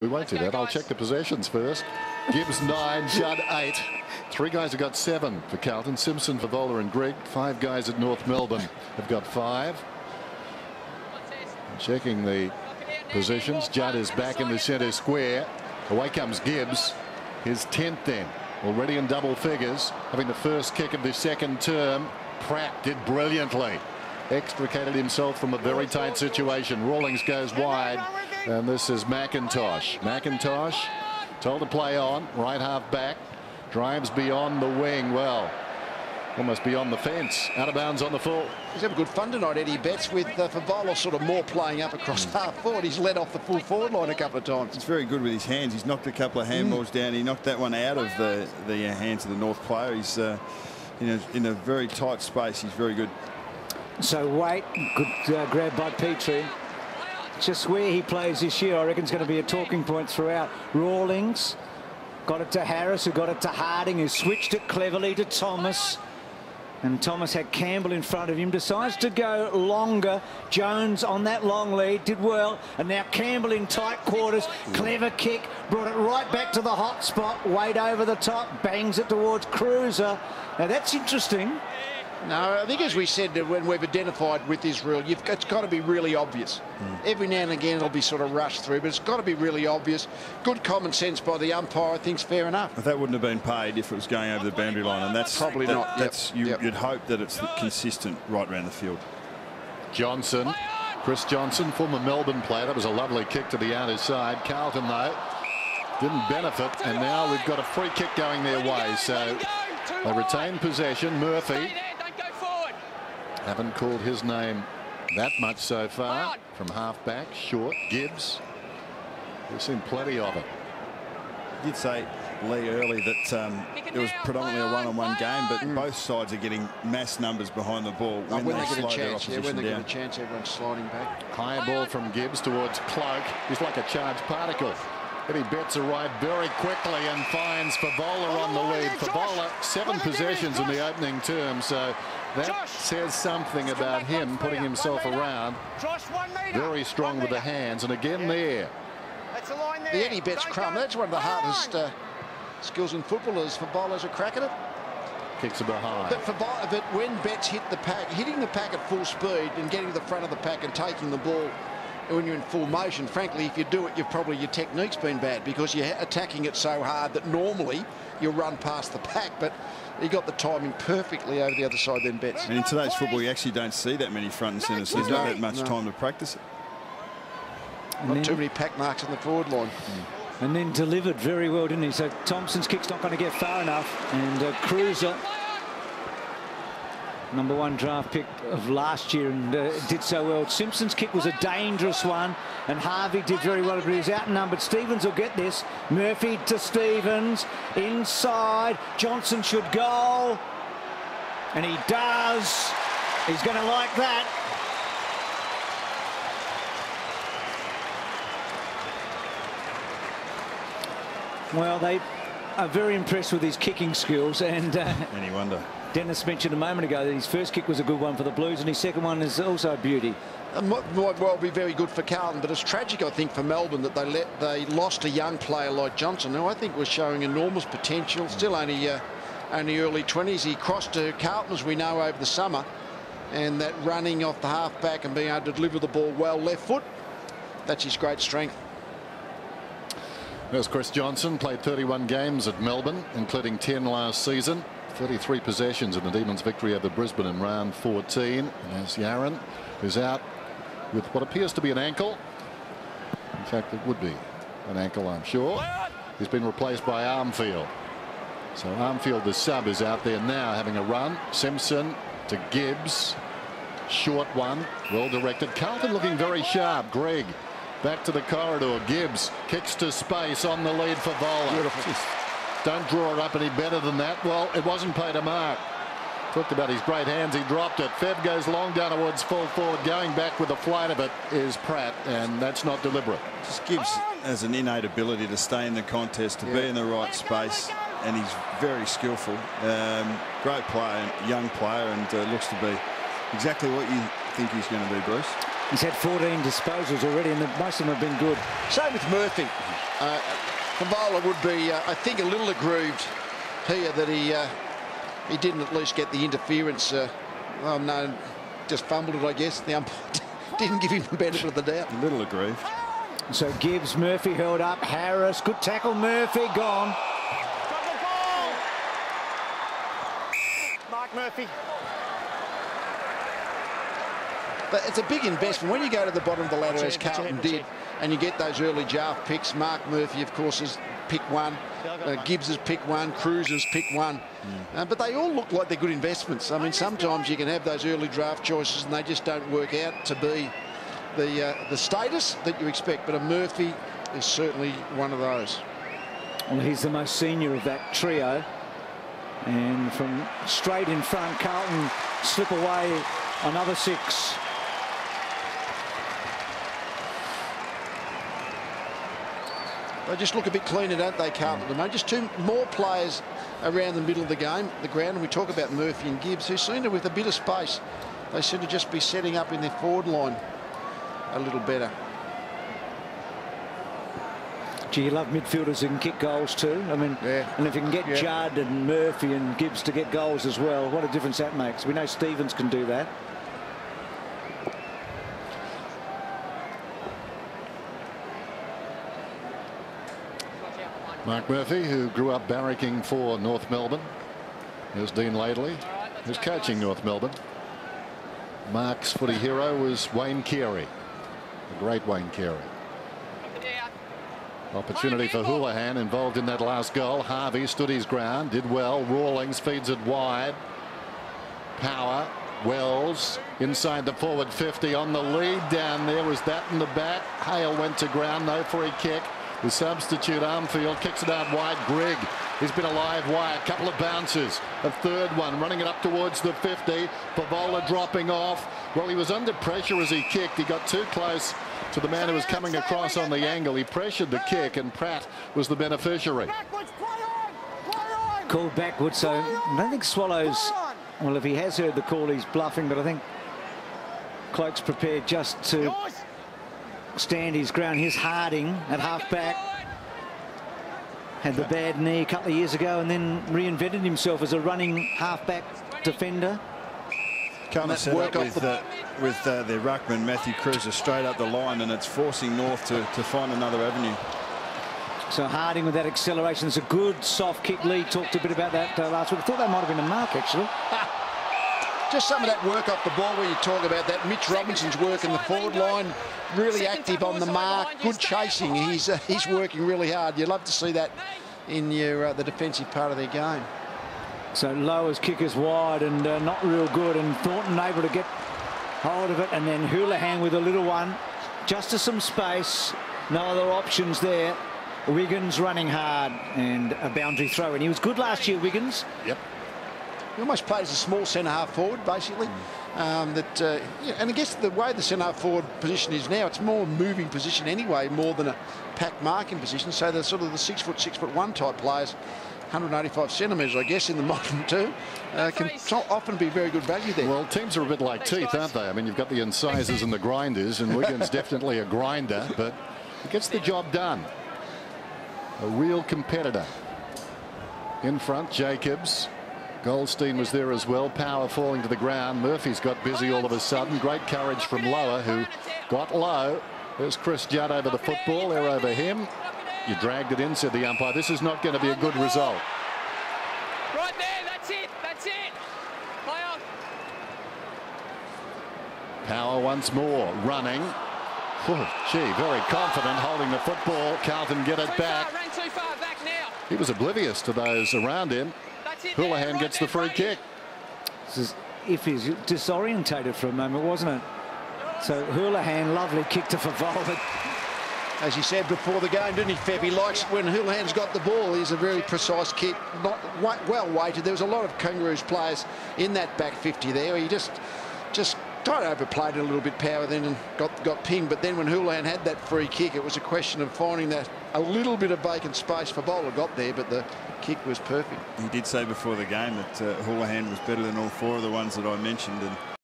We won't do that. I'll check the possessions first. Gibbs 9, Judd 8. 3 guys have got 7 for Carlton. Simpson, Favola and Grigg. 5 guys at North Melbourne have got 5. Checking the positions. Judd is back in the centre square. Away comes Gibbs. His 10th then. Already in double figures. Having the first kick of the second term. Pratt did brilliantly. Extricated himself from a very tight situation. Rawlings goes wide. And this is McIntosh. McIntosh told to play on. Right half back. Drives beyond the wing. Well, almost beyond the fence. Out of bounds on the full. He's having good fun tonight, Eddie Betts, with Favola sort of more playing up across half forward. He's led off the full forward line a couple of times. He's very good with his hands. He's knocked a couple of handballs down. He knocked that one out of the hands of the North player. He's in a very tight space. He's very good. So Waite, good grab by Petrie. Just where he plays this year, I reckon, is going to be a talking point throughout. Rawlings got it to Harris, who got it to Harding, who switched it cleverly to Thomas. And Thomas had Campbell in front of him, decides to go longer. Jones on that long lead, did well. And now Campbell in tight quarters, clever kick, brought it right back to the hot spot. Wade over the top, bangs it towards Cruiser. Now that's interesting. No, I think as we said when we've identified with this rule, it's got to be really obvious. Every now and again it'll be sort of rushed through, but it's got to be really obvious. Good common sense by the umpire, I think, is fair enough. But that wouldn't have been paid if it was going over the boundary line, and that's probably not. You'd hope that it's consistent right around the field. Johnson, Chris Johnson, former Melbourne player. That was a lovely kick to the outer side. Carlton, though, didn't benefit, and now we've got a free kick going their way. So they retain possession. Murphy. Haven't called his name that much so far. From half-back, short. Gibbs. We've seen plenty of it. I did say, Lee, early that it was predominantly a one-on-one game, but both sides are getting mass numbers behind the ball when they get a slow their chance. opposition When they down. get a chance, everyone's sliding back. High ball from Gibbs towards Cloak. He's like a charged particle. Eddie Betts arrived very quickly and finds Favola on the lead. Favola, 7 possessions in the opening term, so that says something about him putting himself around. Very strong with the hands, and again there. The Eddie Betts crumb, that's one of the hardest skills in football, is Favola's a crack at it. Kicks it behind. But when Betts hit the pack, hitting the pack at full speed and getting to the front of the pack and taking the ball when you're in full motion, frankly, if you do it, your technique's been bad, because you're attacking it so hard that normally you run past the pack, but he got the timing perfectly over the other side then, Betts. And in today's football, you actually don't see that many front and centres, so there's not that much time to practice it. Not too many pack marks on the forward line. And then delivered very well, didn't he? So Thompson's kick's not going to get far enough. And Cruiser, #1 draft pick of last year, and did so well. Simpson's kick was a dangerous one, and Harvey did very well, but he's outnumbered. Stevens will get this. Murphy to Stevens, inside. Johnson should go, and he does. He's going to like that. Well, they are very impressed with his kicking skills, and Any wonder. Dennis mentioned a moment ago that his first kick was a good one for the Blues, and his second one is also a beauty. Might well be very good for Carlton, but it's tragic, I think, for Melbourne that they lost a young player like Johnson, who I think was showing enormous potential. Still only early 20s. He crossed to Carlton, as we know, over the summer, and that running off the half-back and being able to deliver the ball well left foot, that's his great strength. There's Chris Johnson, played 31 games at Melbourne, including 10 last season. 33 possessions in the Demons' victory over Brisbane in round 14. And there's Yaron, who's out with what appears to be an ankle. In fact, it would be an ankle, I'm sure. He's been replaced by Armfield. So Armfield, the sub, is out there now having a run. Simpson to Gibbs. Short one, well directed. Carlton looking very sharp. Grigg back to the corridor. Gibbs kicks to space on the lead for Favola. Beautiful. Don't draw it up any better than that. Well, it wasn't paid a mark. Talked about his great hands. He dropped it. Fev goes long down towards full forward. Going back with the flight of it is Pratt, and that's not deliberate. Just Gibbs has an innate ability to stay in the contest, to be in the right space, and he's very skillful. Great player, young player, and looks to be exactly what you think he's going to be, Bruce. He's had 14 disposals already, and most of them have been good. Same with Murphy. Favola would be, I think, a little aggrieved here that he didn't at least get the interference. Oh no, just fumbled it, I guess. The umpire didn't give him the benefit of the doubt. A little aggrieved. So Gibbs, Murphy held up. Harris, good tackle. Murphy gone. Mark Murphy. But it's a big investment when you go to the bottom of the ladder, as Carlton did, and you get those early draft picks. Mark Murphy, of course, is pick 1. Gibbs is pick 1. Cruz is pick 1. But they all look like they're good investments. I mean, sometimes you can have those early draft choices and they just don't work out to be the status that you expect. But a Murphy is certainly one of those. Well, he's the most senior of that trio. And from straight in front, Carlton slip away another 6. They just look a bit cleaner, don't they, Carlton, at the moment? Just 2 more players around the middle of the game, the ground. And we talk about Murphy and Gibbs, who seem to, with a bit of space, they seem to just be setting up in their forward line a little better. Gee, you love midfielders who can kick goals too. I mean, yeah. And if you can get Judd and Murphy and Gibbs to get goals as well, what a difference that makes. We know Stevens can do that. Mark Murphy, who grew up barracking for North Melbourne. There's Dean Laidley, who's coaching North Melbourne. Mark's footy hero was Wayne Carey, the great Wayne Carey. Opportunity for Houlihan involved in that last goal. Harvey stood his ground, did well. Rawlings feeds it wide. Power, Wells inside the forward 50 on the lead. Down there was that in the back. Hale went to ground, no free kick. The substitute Armfield kicks it out wide. Grigg, he's been alive wide. A couple of bounces. A third one running it up towards the 50. Favola dropping off. Well, he was under pressure as he kicked. He got too close to the man who was coming across on the angle. He pressured the kick and Pratt was the beneficiary. Called backwards, so I don't think Swallows, well, if he has heard the call, he's bluffing, but I think Cloak's prepared just to stand his ground. Here's Harding at half-back. Had the bad knee a couple of years ago and then reinvented himself as a running half-back defender. Kind of set up with their ruckman, Matthew Cruiser, straight up the line, and it's forcing North to find another avenue. So Harding with that acceleration. It's a good soft kick. Lee talked a bit about that last week. I thought that might have been a mark, actually. Just some of that work off the ball where you talk about that. Mitch Robinson's work in the forward line, really active on the mark, good chasing. He's working really hard. You'd love to see that in the defensive part of their game. So Lower's kick is wide and not real good, and Thornton able to get hold of it, and then Houlihan with a little one, just to some space, no other options there. Wiggins running hard and a boundary throw, and he was good last year, Wiggins. Yep. He almost plays a small centre-half forward, basically. And I guess the way the centre-half forward position is now, it's more a moving position anyway, more than a pack marking position. So the sort of the 6'1" type players, 185 centimetres, I guess, in the modern too, can often be very good value there. Well, teams are a bit like teeth, aren't they? I mean, you've got the incisors and the grinders, and Wiggins definitely a grinder, but he gets the job done. A real competitor. In front, Jacobs. Goldstein was there as well. Power falling to the ground. Murphy's got busy all of a sudden. Great courage from Lower, who got low. There's Chris Judd over the football. They're over him. You dragged it in, said the umpire. This is not going to be a good result. Right there, that's it, that's it. Play on. Power once more, running. Oh, gee, very confident, holding the football. Carlton get it back. Ran too far back now. He was oblivious to those around him. Houlihan gets the free kick. This is if he's disorientated for a moment, wasn't it? So Houlihan, lovely kick to Favola. As he said before the game, didn't he, Feb? He likes when Houlihan's got the ball. He's a very precise kick, not well weighted. There was a lot of Kangaroos players in that back 50 there. He just kind of overplayed it a little bit, Power, then and got pinged. But then when Houlihan had that free kick, it was a question of finding that a little bit of vacant space. Favola got there, but the kick was perfect. He did say before the game that Houlihan was better than all 4 of the ones that I mentioned, and